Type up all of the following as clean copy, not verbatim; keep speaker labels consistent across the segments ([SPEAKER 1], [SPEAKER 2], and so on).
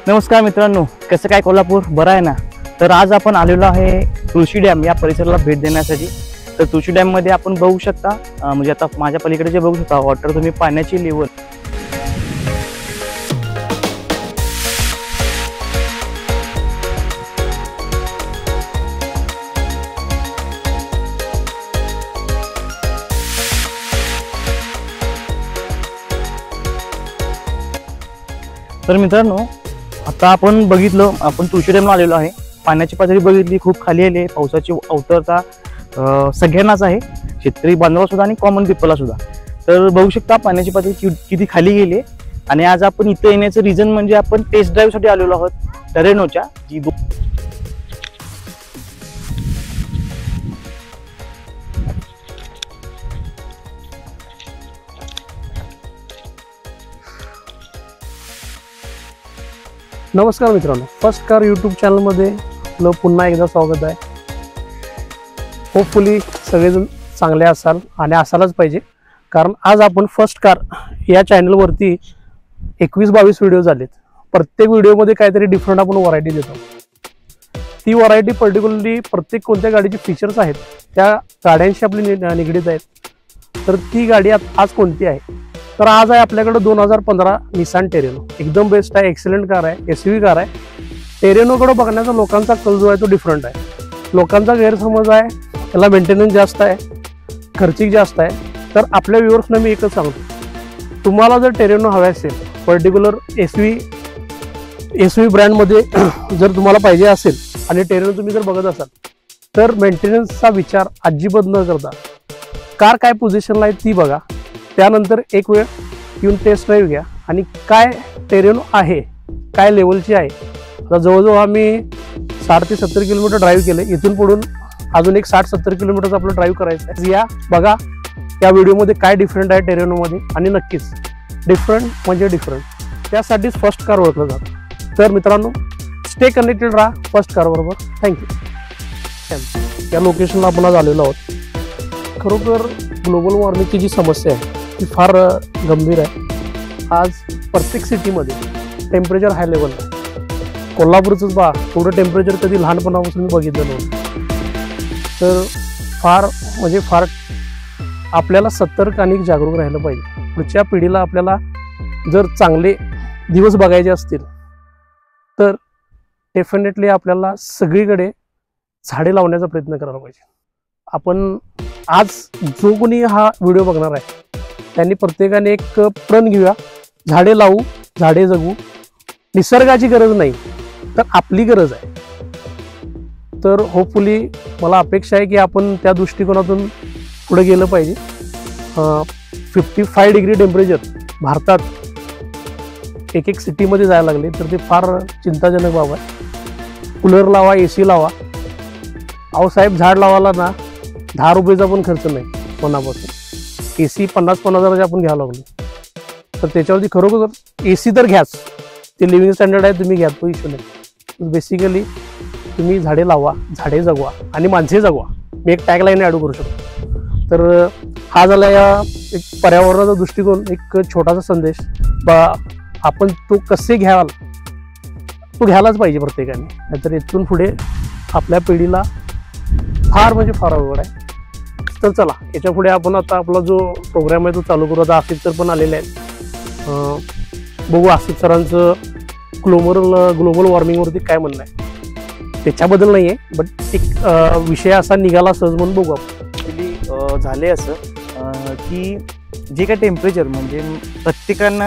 [SPEAKER 1] नमस्कार मित्रांनो, कसं काय कोल्हापूर बरं आहे ना। तर आज आपण आलेलो आहे तुळशी डॅम या परिसराला भेट देण्यासाठी। तर तुळशी डॅम मध्ये आपण बघू शकता म्हणजे आता माझ्या पलीकडे जे बघू शकता वॉटर तुम्ही पाण्याची लेवल तर मित्रांनो आता आपण बघितलं आपण तुळशी डॅमला आलेलो आहे। पाण्याची पातळी बघितली खूप खाली आली आहे। पावसाची अवतरता सगळ्यांनाच आहे, शेतकरी बांधवांना सुद्धा आणि कॉमन पीपलला सुद्धा। तर बघू शकता पाण्याची पातळी किती खाली गेली आणि आज आपण इथे येण्याचं रिझन म्हणजे आपण टेस्ट ड्राईव्ह साठी आलेलो आहोत टरेनोच्या जी
[SPEAKER 2] नमस्कार मित्रांनो, फर्स्ट कार यूट्यूब चॅनलमध्ये आपलं पुन्हा एकदा स्वागत आहे। होपफुली सगळेजण चांगले असाल आणि असायलाच पाहिजे, कारण आज आपण फर्स्ट कार या चॅनलवरती 21-22 व्हिडिओ झालेत। प्रत्येक व्हिडिओमध्ये काहीतरी डिफरंट आपण व्हरायटी देतो। ती व्हरायटी पर्टिक्युलरली प्रत्येक कोणत्या गाडीचे फीचर्स आहेत त्या गाड्यांशी आपली निगडीत आहेत। तर ती गाडी आज कोणती आहे तर आज आहे आपल्याकडे 2015 निसान टेरेनो। एकदम बेस्ट आहे, एक्सलेंट कार आहे, एसयूव्ही कार आहे। टेरेनोकडे बघण्याचा लोकांचा कल जो आहे तो डिफरंट आहे। लोकांचा गैरसमज आहे त्याला मेंटेनन्स जास्त आहे, खर्चिक जास्त आहे। तर आपल्या व्ह्युअर्सना मी एकच सांगतो, तुम्हाला जर टेरेनो हवे असेल पर्टिक्युलर एसयूव्ही ब्रँडमध्ये जर तुम्हाला पाहिजे असेल आणि टेरेनो तुम्ही जर बघत असाल तर मेंटेनन्सचा विचार अजिबात न करता कार काय पोझिशनला आहे ती बघा। त्यानंतर एक वेळ येऊन टेस्ट ड्राईव्ह घ्या आणि काय टेरेनो आहे काय लेवलची आहे। आता जवळजवळ आम्ही 60 ते 70 किलोमीटर ड्राईव्ह केले, इथून पुढून अजून एक 60-70 किलोमीटरचं आपलं ड्राईव्ह करायचं आहे। या बघा या व्हिडिओमध्ये काय डिफरंट आहे टेरेनोमध्ये, आणि नक्कीच डिफरंट म्हणजे डिफरंट, त्यासाठीच फर्स्ट कार ओळखलं जातं। तर मित्रांनो स्टे कनेक्टेड राहा फर्स्ट कार बरोबर। थँक्यू। या लोकेशनला आपण आज आलेलो आहोत। खरोखर ग्लोबल वॉर्मिंगची जी समस्या आहे ती फार गंभीर आहे। आज प्रत्येक सिटीमध्ये टेम्परेचर हाय लेवल आहे। कोल्हापूरचंच बा थोडं टेम्परेचर कधी लहानपणापासून मी बघितलं नव्हतं। तर फार आपल्याला सतर्क आणि जागरूक राहिलं पाहिजे। पुढच्या पिढीला आपल्याला जर चांगले दिवस बघायचे असतील तर डेफिनेटली आपल्याला सगळीकडे झाडे लावण्याचा प्रयत्न करायला पाहिजे। आपण आज जो कोणी हा व्हिडिओ बघणार आहे त्यांनी प्रत्येकाने एक प्रण घेऊया, झाडे लावू, झाडे जगू। निसर्गाची गरज नाही तर आपली गरज आहे। तर होपफुली मला अपेक्षा आहे की आपण त्या दृष्टिकोनातून पुढे गेलं पाहिजे। 55 डिग्री टेम्परेचर भारतात एक सिटीमध्ये जायला लागले तर ते फार चिंताजनक बाब आहे। कूलर लावा, एसी लावा। अहो साहेब, झाड लावायला ना 10 रुपयाचा पण खर्च नाही कोणापासून। एसी 50-50 हजाराचे आपण घ्यावं लागलो तर त्याच्यावरती खरोखर एसी तर घ्याच, ते लिव्हिंग स्टँडर्ड आहे, तुम्ही घ्या, तो इश्यू नाही। बेसिकली तुम्ही झाडे लावा, झाडे जगवा आणि माणसे जगवा। मी एक टॅगलाईन ॲड करू शकतो। तर हा झाला या एक पर्यावरणाचा दृष्टिकोन, एक छोटासा संदेश बा आपण तो कसे घ्याल तो घ्यायलाच पाहिजे प्रत्येकाने, नाहीतर इथून पुढे आपल्या पिढीला फार म्हणजे फार अवघड आहे। तर चला याच्या पुढे आपण आता आपला जो प्रोग्राम आहे तो चालू करू। आता आसिफ सर पण आलेले आहेत, बघू आसिफ सरांचं ग्लोबल वॉर्मिंगवरती काय म्हणणं आहे। त्याच्याबद्दल नाही आहे बट एक विषय असा निघाला सहज म्हणून बघू आपण।
[SPEAKER 1] झाले असं की जे काय टेम्परेचर म्हणजे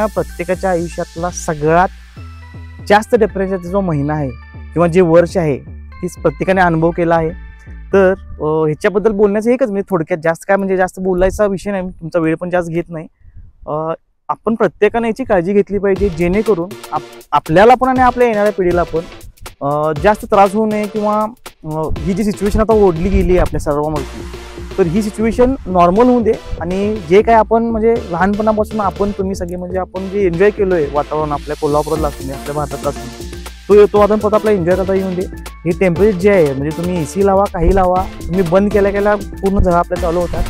[SPEAKER 1] प्रत्येकाच्या आयुष्यातला सगळ्यात जास्त टेम्परेचरचा जो महिना आहे किंवा जे वर्ष आहे तीच प्रत्येकाने अनुभव केला आहे। तर ह्याच्याबद्दल बोलण्याचं एकच म्हणजे थोडक्यात जास्त काय म्हणजे जास्त बोलायचा विषय नाही, तुमचा वेळ पण जास्त घेत नाही। आपण प्रत्येकाने याची काळजी घेतली पाहिजे जेणेकरून आपल्याला पण आणि आपल्या येणाऱ्या पिढीला पण जास्त त्रास होऊ नये किंवा ही जी सिच्युएशन आता ओढली गेली आहे आपल्या सर्वांवरती तर ही सिच्युएशन नॉर्मल होऊ दे। आणि जे काय आपण म्हणजे लहानपणापासून आपण तुम्ही सगळे म्हणजे आपण जे एन्जॉय केलोय वातावरण आपल्या कोल्हापुरातला असून दे, आपल्या भारतातला असून तो आपण परत आपला एन्जॉय करता येऊन दे। हे टेम्परेचर जे आहे म्हणजे तुम्ही एसी लावा, काही लावा, तुम्ही बंद केल्या पूर्ण झाडं आपल्या चालू होतात।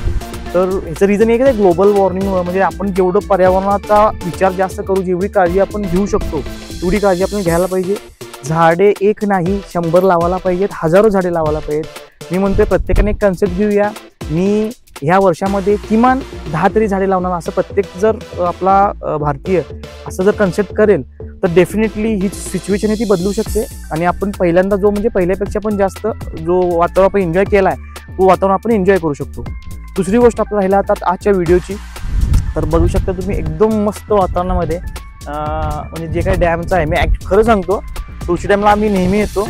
[SPEAKER 1] तर ह्याचं रिझन एक आहे ग्लोबल वॉर्मिंग, म्हणजे आपण जेवढं पर्यावरणाचा विचार जास्त करू, जेवढी काळजी आपण घेऊ शकतो एवढी काळजी आपण घ्यायला पाहिजे. झाडे एक नाही 100 लावायला पाहिजेत, हजारो झाडे लावायला पाहिजेत. मी म्हणतोय प्रत्येकाने एक कन्सेप्ट घेऊया. मी ह्या वर्षामध्ये किमान 10 तरी झाडे लावणार, असं प्रत्येक जर आपला भारतीय असं जर कन्सेप्ट करेल तर डेफिनेटली ही सिच्युएशन आहे ती बदलू शकते. आणि आपण पहिल्यांदा जो म्हणजे पहिल्यापेक्षा पण जास्त जो वातावरण आपण एन्जॉय केला आहे तो वातावरण आपण एन्जॉय करू शकतो. दुसरी गोष्ट आपल्याला राहिला आता आजच्या व्हिडिओची, तर बघू शकता तुम्ही एकदम मस्त वातावरणामध्ये म्हणजे जे काही डॅमचं आहे, मी खरं सांगतो तुळशी डॅमला आम्ही नेहमी येतो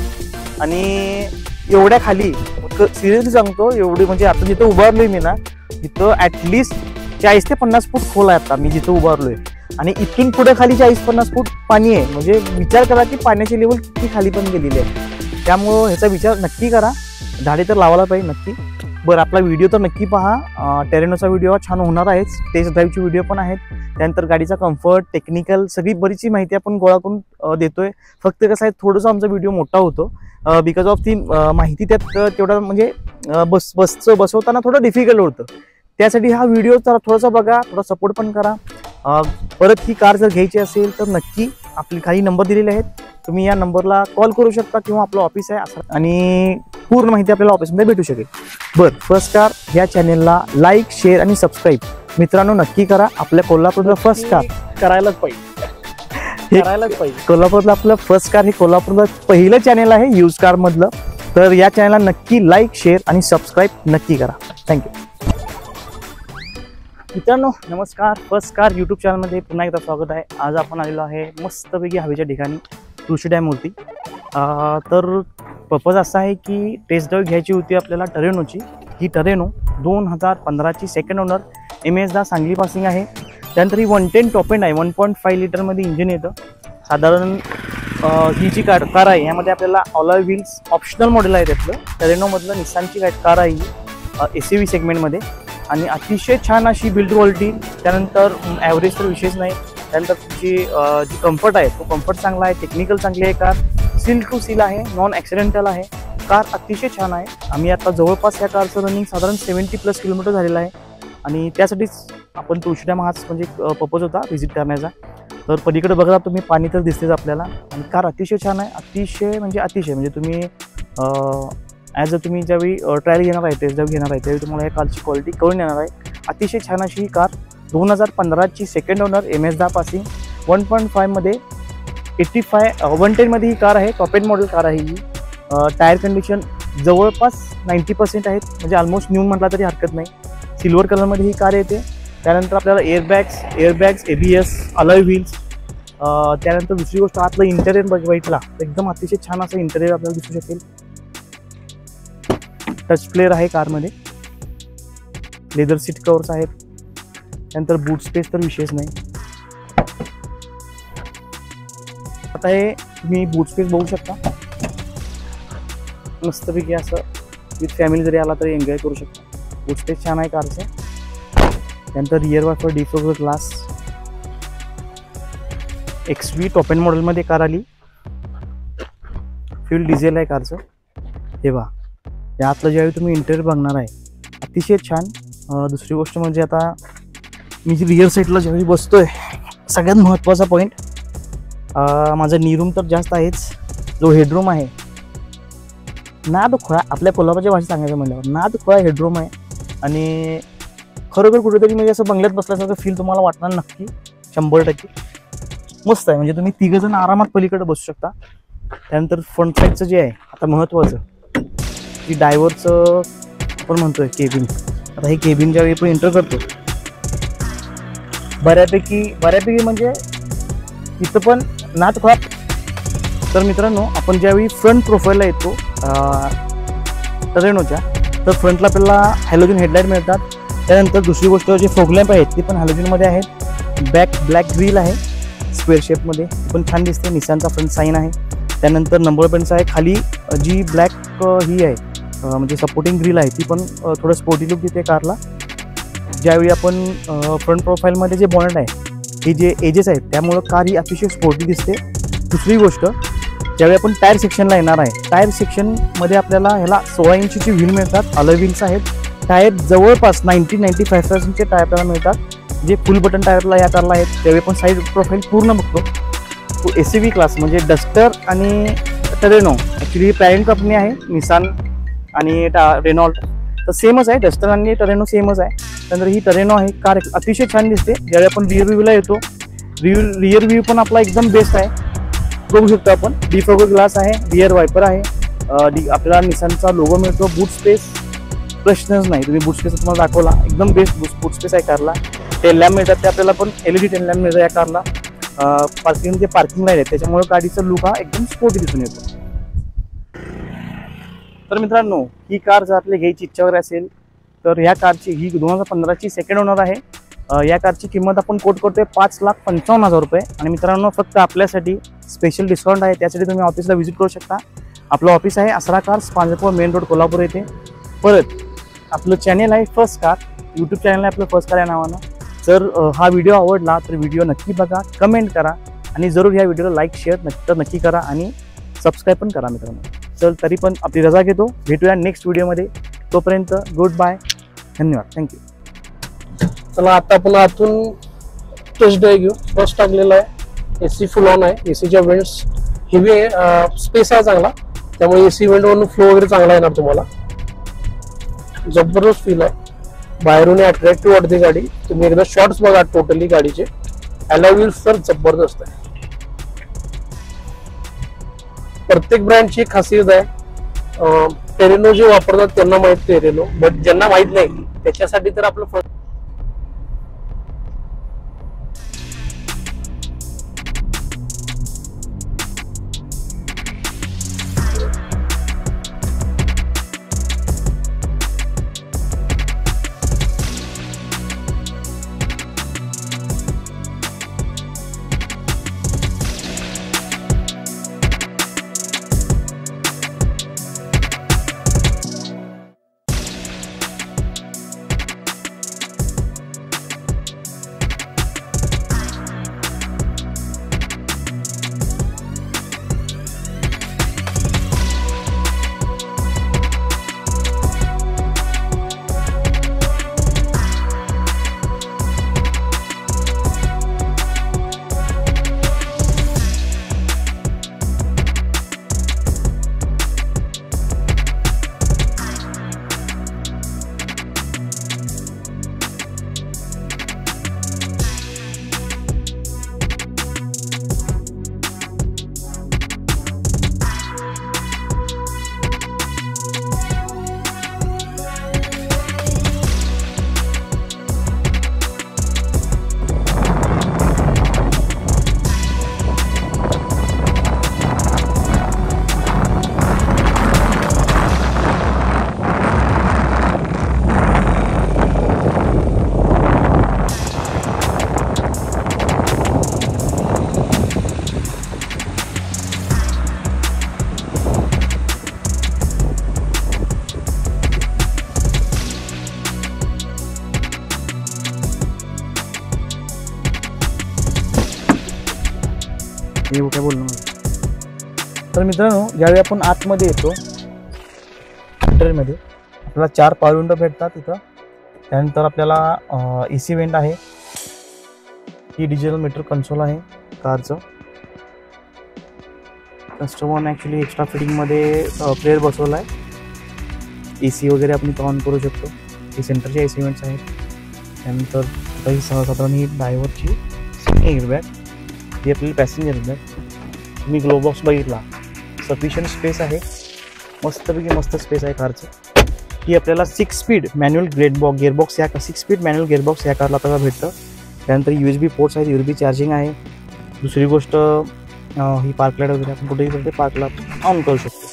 [SPEAKER 1] आणि एवढ्या खाली सिरियसली सांगतो एवढी म्हणजे आता जिथं उभारलोय मी ना तिथं ॲटलिस्ट 40 ते 50 फूट खोल आहे आता मी जिथं उभारलोय. आणि इथून पुढे खाली 40-50 फूट पाणी आहे. म्हणजे विचार करा की पाण्याची लेवल किती खाली पण गेलेली आहे. त्यामुळं ह्याचा विचार नक्की करा. झाडे तर लावायला पाहिजे नक्की. बरं, आपला व्हिडिओ तर नक्की पहा. टेरेनोचा व्हिडिओ छान होणार आहेच. टेस्ट ड्राईव्हची व्हिडिओ पण आहेत. त्यानंतर गाडीचा कम्फर्ट, टेक्निकल सगळी बरीचशी माहिती आपण गोळा करून देतोय. फक्त कसं आहे थोडंसं आमचा व्हिडिओ मोठा होतो बिकॉज ऑफ ती माहिती त्यात तेवढं म्हणजे बसवताना थोडं डिफिकल्ट होतं. त्यासाठी हा व्हिडिओ जरा थोडासा बघा, थोडा सपोर्ट पण करा. परत ही कार जर घ्यायची असेल तर नक्की आपले काही नंबर दिलेले आहेत, तुम्ही या नंबरला कॉल करू शकता किंवा आपलं ऑफिस आहे असं आणि पूर्ण माहिती आपल्याला ऑफिसमध्ये भेटू शकेल. बरं, फर्स्ट कार ह्या चॅनेलला लाईक, शेअर आणि सबस्क्राईब मित्रांनो नक्की करा. आपल्या कोल्हापूरला फर्स्ट कार
[SPEAKER 2] करायलाच पाहिजे.
[SPEAKER 1] कोल्हापूरला आपलं फर्स्ट कार हे कोल्हापूरला पहिलं चॅनेल आहे यूज कार मधलं. तर या चॅनेलला नक्की लाईक, शेअर आणि सबस्क्राईब नक्की करा. थँक्यू. मित्रांनो नमस्कार, फर्स्ट कार यूट्यूब चॅनलमध्ये पुन्हा एकदा स्वागत आहे. आज आपण आलेलो आहे मस्तपैकी हवेच्या ठिकाणी तुळशी डॅमवरती. तर पर्पज असा आहे की टेस्ट ड्राईव्ह घ्यायची होती आपल्याला टरेनोची. ही टरेनो 2015ची second owner MS-10 Sangli passing आहे. त्यानंतर ही 110 टॉप एंड आहे. 1.5 लिटरमध्ये इंजिन येतं साधारण. ही जी कार आहे यामध्ये आपल्याला ऑलॉय व्हील्स ऑप्शनल मॉडेल आहे त्यातलं. टरेनोमधलं निसानची कार आहे ही SUV सेगमेंटमध्ये आणि अतिशय छान अशी बिल्ड क्वालिटी. त्यानंतर ॲव्हरेज तर विशेष नाही. त्यानंतर तुमची जी कम्फर्ट आहे तो कम्फर्ट चांगला आहे, टेक्निकल चांगली आहे. कार सील टू सील आहे, नॉन ॲक्सिडेंटल आहे. कार अतिशय छान आहे. आम्ही आता जवळपास या कारचं रनिंग साधारण 70+ किलोमीटर झालेलं आहे आणि त्यासाठीच आपण तुळशी डॅम हाच म्हणजे पर्पज होता व्हिजिट करण्याचा. तर पलीकडे बघा तुम्ही पाणी तर दिसतेच आपल्याला आणि कार अतिशय छान आहे. अतिशय म्हणजे तुम्ही ॲज अ तुम्ही ज्यावेळी ट्रायल घेणार आहे, टेस्ट ड्राईव्ह घेणार आहे त्यावेळी तुम्हाला या कारची क्वालिटी कळून येणार आहे. अतिशय छान अशी ही कार 2015ची सेकंड ओनर MS-10 पासिंग 1.5 मध्ये 110 मध्ये ही कार आहे. टॉप एंड मॉडेल कार आहे ही. टायर कंडिशन जवळपास 90% आहेत म्हणजे ऑलमोस्ट न्यू म्हटला तरी हरकत नाही. सिल्वर कलरमध्ये ही कार येते. त्यानंतर आपल्याला एअरबॅग्स ABS, अलॉय व्हील्स. त्यानंतर दुसरी गोष्ट आतलं इंटेरियर बघितला एकदम अतिशय छान असं इंटेरियर आपल्याला दिसू शकेल. टच प्लेअर आहे कारमध्ये. लेदर सीट कव्हर्स आहेत. त्यानंतर बूट स्पेस तर विशेष नाही. आता हे तुम्ही बूट स्पेस बघू शकता. मस्तपैकी असं विथ फॅमिली जरी आला तरी एन्जॉय करू शकता. बूट स्पेस छान आहे कारचं. त्यानंतर rear wiper defogger glass. XV top end मॉडेलमध्ये कार आली. फ्युल डिझेल आहे कारचं. हे पहा यातलं ज्यावेळी तुम्ही इंटेरियर बघणार आहे अतिशय छान. दुसरी गोष्ट म्हणजे आता मी जी रिअर साईडला ज्यावेळी बसतोय सगळ्यात महत्त्वाचा पॉईंट माझा नीरूम तर जास्त आहेच. जो हेडरूम आहे नाद खोळा, आपल्या कोल्हापूरच्या भाषेत सांगायचं म्हणल्यावर नाद खोळा हेडरूम आहे. आणि खरोखर कुठेतरी म्हणजे असं बंगल्यात बसल्यासारखं फील तुम्हाला वाटणार नक्की 100%. मस्त आहे म्हणजे तुम्ही 3 जण आरामात पलीकडे बसू शकता. त्यानंतर फ्रंट साईडचं जे आहे आता महत्त्वाचं की ड्रायव्हरचं आपण म्हणतोय केबिन. आता हे केबिन ज्यावेळी आपण एंटर करतो बऱ्यापैकी म्हणजे इथं पण नात खोळा. तर मित्रांनो आपण ज्यावेळी फ्रंट प्रोफाईलला येतो टरेनोच्या तर फ्रंटला आपल्याला हॅलोजन हेडलाईट मिळतात. त्यानंतर दुसरी गोष्ट जे फॉग लॅम्प आहेत ते पण हॅलोजनमध्ये आहेत. बॅक ब्लॅक ग्रिल आहे स्क्वेअर शेपमध्ये, पण छान दिसते. निसानचा फ्रंट साईन आहे. त्यानंतर नंबर प्लेट्स आहे. खाली जी ब्लॅक ही आहे म्हणजे सपोर्टिंग ग्रिल आहे ती पण थोडं स्पोर्टी लुक देते कारला. ज्यावेळी आपण फ्रंट प्रोफाईलमध्ये जे बॉनेट आहे हे जे एजेस आहेत त्यामुळं कार ही अतिशय स्पोर्टी दिसते. दुसरी गोष्ट ज्यावेळी आपण टायर सेक्शनला येणार आहे टायर सेक्शनमध्ये आपल्याला ह्याला 16 इंचची व्हील मिळतात. अलॉय व्हील्स आहेत. टायर जवळपास 90-95% टायर आपल्याला मिळतात जे फुल बटन टायरला या कारला आहेत. त्यावेळी आपण साईड प्रोफाईल पूर्ण बघतो SUV क्लास म्हणजे डस्टर आणि टरेनो, ॲक्च्युली पॅरेंट कंपनी आहे निसान आणि रेनॉल्ट, तर सेमच आहे, डस्टर आणि टरेनो सेमच आहे. त्यानंतर ही टरेनो आहे कार अतिशय छान दिसते. ज्यावेळी आपण रिअर व्ह्यूला येतो, रिअर व्ह्यू पण आपला एकदम बेस्ट आहे, बघू शकतो आपण. डिफॉगर ग्लास आहे, रिअर वायपर आहे, आपल्याला निसानचा लोगो मिळतो. बूट स्पेस प्रश्नच नाही, तुम्ही बूट स्पेस तुम्हाला दाखवला, एकदम बेस्ट बूट स्पेस आहे कारला. टेल लॅम्प मिळतात ते आपल्याला, पण LED टेल लॅम्प मिळतात या कारला. पार्किंग लाईट आहे, त्याच्यामुळे गाडीचा लुक हा एकदम स्पोर्टी दिसून येतो. तर मित्रांनो, ही कार जर आपल्याला घ्यायची इच्छा वगैरे असेल तर ह्या कारची, ही 2015ची सेकंड ओनर आहे. या कारची किंमत आपण कोट करतोय 5,55,000 रुपये. आणि मित्रांनो, फक्त आपल्यासाठी स्पेशल डिस्काउंट आहे, त्यासाठी तुम्ही ऑफिसला व्हिजिट करू शकता. आपलं ऑफिस आहे आसरा cars, Pandharpur main road, Kolhapur येथे. परत आपलं चॅनेल आहे फर्स्ट कार, यूट्यूब चॅनल आहे आपलं फर्स्ट कार या नावानं. जर हा व्हिडिओ आवडला तर व्हिडिओ नक्की बघा, कमेंट करा आणि जरूर ह्या व्हिडिओला लाईक शेअर नक्की करा आणि सबस्क्राईब पण करा मित्रांनो. चल, तरी पण आपली रजा घेतो, भेटूया नेक्स्ट व्हिडिओमध्ये. तोपर्यंत गुड बाय, धन्यवाद, थँक्यू.
[SPEAKER 2] चला, आता आपण आतून टेस्ट ड्राईव्ह घेऊ. फर्स्ट टाकलेला आहे, AC फुल ऑन आहे, ACच्या वेंट्स हेवी आहे, स्पेस आहे चांगला, त्यामुळे AC वेंट वरून फ्लो वगैरे चांगला येणार तुम्हाला. जबरदस्त फील आहे, बाहेरून अट्रॅक्टिव्ह वाटते गाडी. तुम्ही एकदा शॉर्ट्स बघा टोटली गाडीचे. अलॉय व्हील्स तर जबरदस्त आहे. प्रत्येक ब्रँडची खासियत आहे. टेरेनो जे वापरतात त्यांना माहित टेरेनो, बट ज्यांना माहित नाही त्याच्यासाठी तर आपलं
[SPEAKER 1] हे काय बोलणं मला. तर मित्रांनो, ज्यावेळी आपण आतमध्ये येतो इंटरमध्ये, आपल्याला 4 पॉवर विंडो भेटतात इथं. त्यानंतर आपल्याला AC वेंट आहे, ही डिजिटल मीटर कन्सोल आहे कारचं. कस्टमरने ॲक्च्युली एक्स्ट्रा फिटिंगमध्ये प्लेअर बसवला आहे. AC वगैरे आपण इथं ऑन करू शकतो. ही सेंटरचे AC वेंट्स आहेत. त्यानंतर आता ही साधारण ही ड्रायव्हरची एअरबॅग, ही आपली पॅसेंजर बॅग. तुम्ही ग्लो बॉक्स बघितला, सफिशियंट स्पेस आहे, मस्तपैकी मस्त स्पेस आहे कारचं. ही आपल्याला 6 स्पीड मॅन्युअल गिअरबॉक्स या 6 स्पीड मॅन्युअल गिअरबॉक्स या कारला आपल्याला भेटतं. त्यानंतर USB पोर्ट्स आहेत, USB चार्जिंग आहे. दुसरी गोष्ट, ही पार्क लाईट वगैरे आपण कुठेही ते पार्कला ऑन करू शकतो.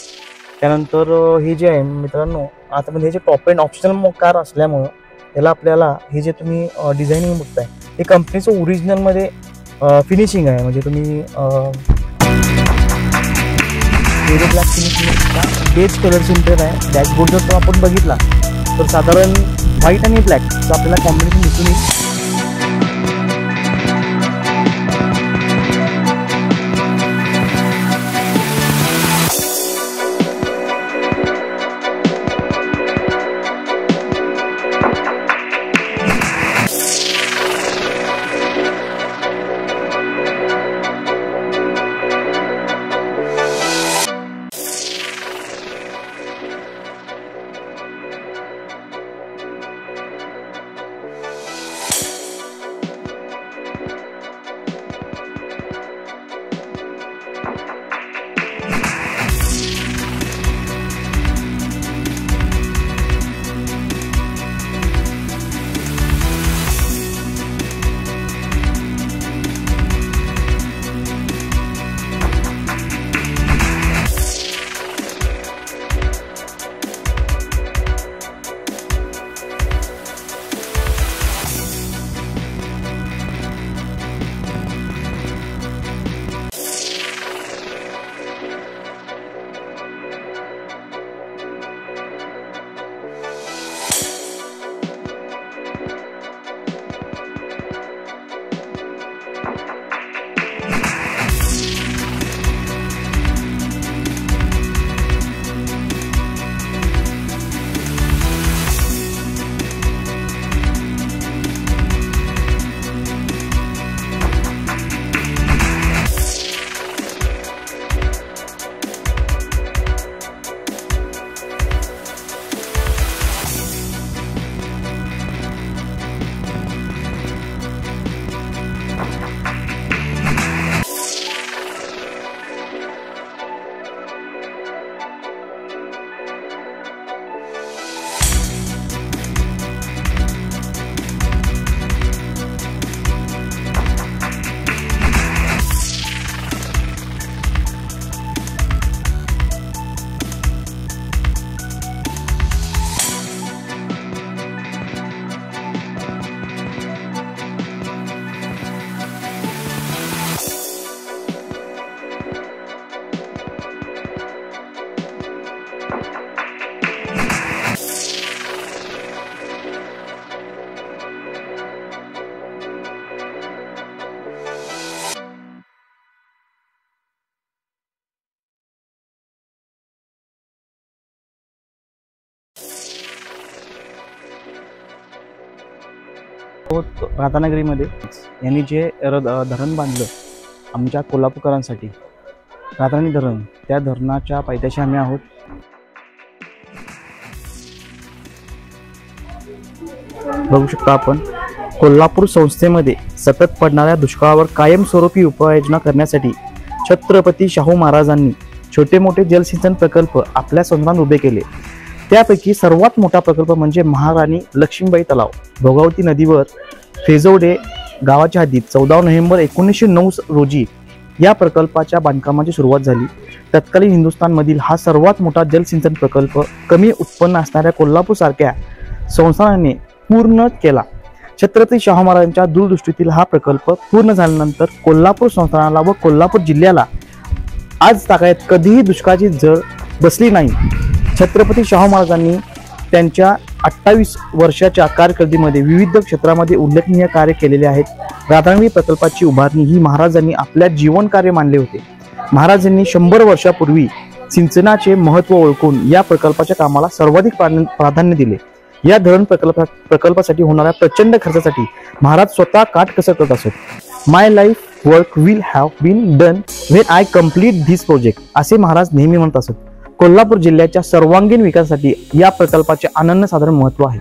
[SPEAKER 1] त्यानंतर हे जे आहे मित्रांनो, आता म्हणजे हे जे टॉप एंड ऑप्शनल कार असल्यामुळं याला आपल्याला हे जे तुम्ही डिझायनिंग बघताय हे कंपनीचं ओरिजिनलमध्ये फिनिशिंग आहे. म्हणजे तुम्ही black finishing beige colour interior आहे. डॅशबोर्ड जर तो आपण बघितला तर साधारण व्हाईट आणि ब्लॅकचं आपल्याला कॉम्बिनेशन दिसून येईल. राधानगरीमध्ये यांनी जे धरण बांधलं आमच्या कोल्हापूरकरांसाठी, राधानगरी धरण, त्या धरणाच्या पायथ्याशी आम्ही आहोत. बघू शकता आपण कोल्हापूर संस्थेमध्ये सतत पडणाऱ्या दुष्काळावर कायमस्वरूपी उपाययोजना करण्यासाठी छत्रपती शाहू महाराजांनी छोटे मोठे जलसिंचन प्रकल्प आपल्या संस्थानात उभे केले. त्यापैकी सर्वात मोठा प्रकल्प म्हणजे महाराणी लक्ष्मीबाई तलाव. भोगावती नदीवर फेजवडे गावाच्या हद्दीत 14 नोव्हेंबर 1909 रोजी या प्रकल्पाच्या बांधकामाची सुरुवात झाली. तत्कालीन हिंदुस्थानमधील हा सर्वात मोठा जलसिंचन प्रकल्प कमी उत्पन्न असणाऱ्या कोल्हापूर सारख्या संस्थानाने पूर्ण केला. छत्रपती शाहू महाराजांच्या दूरदृष्टीतील हा प्रकल्प पूर्ण झाल्यानंतर कोल्हापूर संस्थानाला व कोल्हापूर जिल्ह्याला आज तागायत कधीही दुष्काळाची झळ बसली नाही. छत्रपती शाहू महाराजांनी त्यांच्या 28 वर्षाच्या कारकिर्दीमध्ये विविध क्षेत्रामध्ये उल्लेखनीय कार्य केलेले आहेत. राधानगरी प्रकल्पाची उभारणी ही महाराजांनी आपल्या जीवन कार्य मानले होते. महाराजांनी 100 वर्षापूर्वी सिंचनाचे महत्त्व ओळखून या प्रकल्पाच्या कामाला सर्वाधिक प्राधान्य दिले. या धरण प्रकल्पासाठी होणाऱ्या प्रचंड खर्चासाठी महाराज स्वतः काटकसर करत असत. My life work will have been done when I complete this project असे महाराज नेहमी म्हणत असत. कोल्हापूर जिल्ह्याच्या सर्वांगीण विकासासाठी या प्रकल्पाचे अनन्यसाधारण महत्त्व आहे.